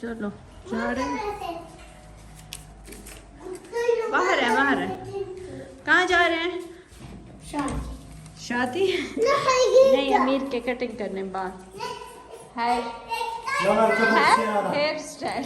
चलो जा रहे हैं, बाहर है। कहाँ जा रहे हैं? शादी नहीं, अमीर के कटिंग करने बाल है हेयर स्टाइल.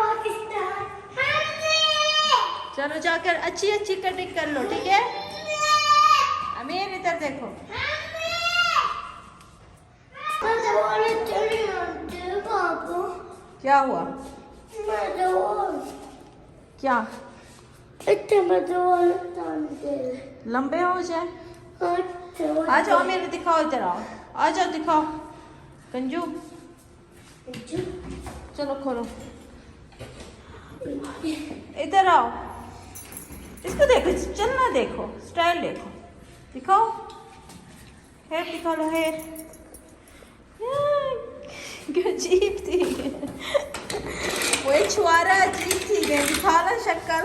पाकिस्तान. चलो जाकर अच्छी अच्छी कटिंग कर लो, ठीक है? अमीर इधर देखो. क्या हुआ? क्या लंबे हो जाए? आ जाओ अमीर, दिखाओ इधर आओ, आ जाओ दिखाओ. कंजू चलो खोलो, इधर आओ. इसको देखो, चलना देखो, स्टाइल देखो, दिखाओ हेयर, दिखा लो हेयर. अजीब थी वो, एक छुआरा अजीब थी. दिखा लो शक्ल.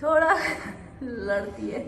थोड़ा लड़ती है.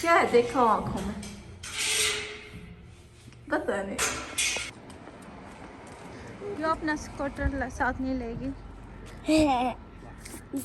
क्या है देखो आंखों में, पता नहीं. क्यों अपना स्कूटर साथ नहीं लेगी?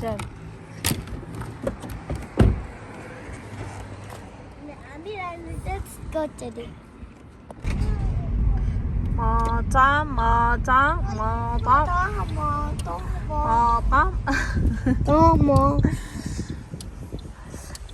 चल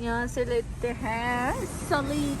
यहाँ से लेते हैं सलीक.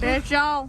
बैठ जाओ,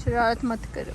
शरारत मत करो.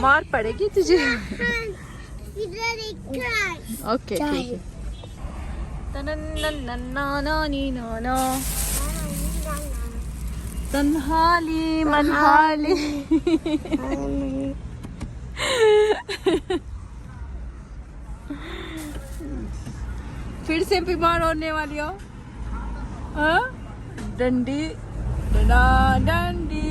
मार पड़ेगी तुझे. ओके ठीक है. तन्हाली मनहाली. फिर से बीमार होने वाली हो? हाँ? डंडी डंडा डंडी.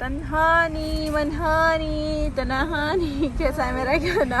तन्हानी मनहानी तनहानी. कैसा है मेरा गाना?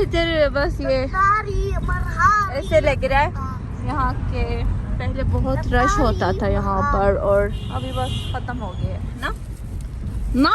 इधर बस ये ऐसे लग रहा है यहाँ के. पहले बहुत रश होता था यहाँ पर और अभी बस खत्म हो गया है ना. ना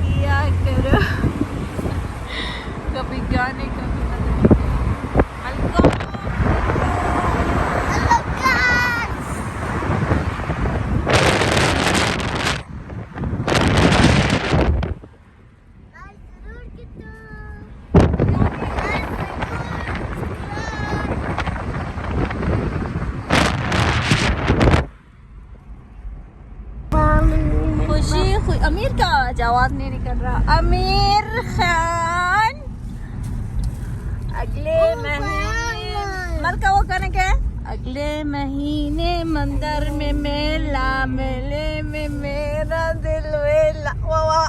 किया करो. कभी गाने कभी अमीर का आवाज नहीं निकल रहा. अमीर खान अगले महीने मलका वो करने के अगले महीने मंदिर में मेला, मेले में मेरा दिल वेला. वाह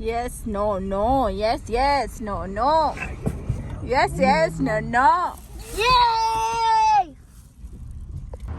yes no yes no yes no Yay!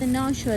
12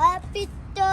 Apito,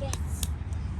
Yes.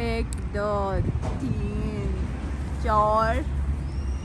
1 2 3 4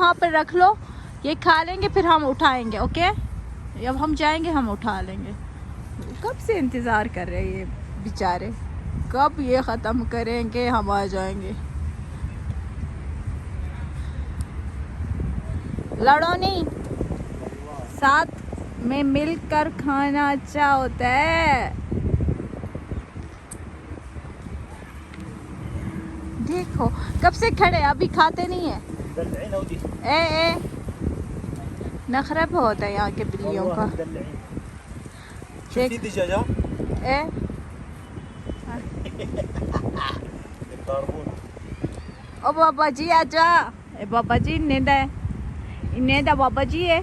वहाँ पे रख लो, ये खा लेंगे फिर हम उठाएंगे. ओके, जब हम जाएंगे हम उठा लेंगे. कब से इंतज़ार कर रहे हैं ये बेचारे, कब ये ख़त्म करेंगे हम आ जाएंगे. लड़ो नहीं, साथ में मिलकर खाना अच्छा होता है. देखो कब से खड़े, अभी खाते नहीं है. ए नखरा बहुत है यहाँ के बिल्लियों का. देख ए ओ बाबा जी आजा. ए बाबा जी इन्हें बाबा जी है.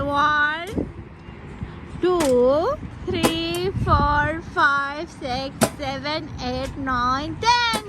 1 2 3 4 5 6 7 8 9 10.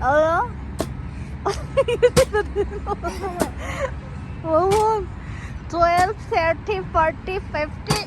12 30 40 50.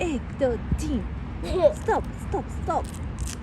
1 2 3 Stop, stop, stop.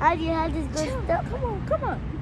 Adi, how does go stop? Come on, come on.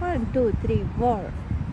1 2 3 4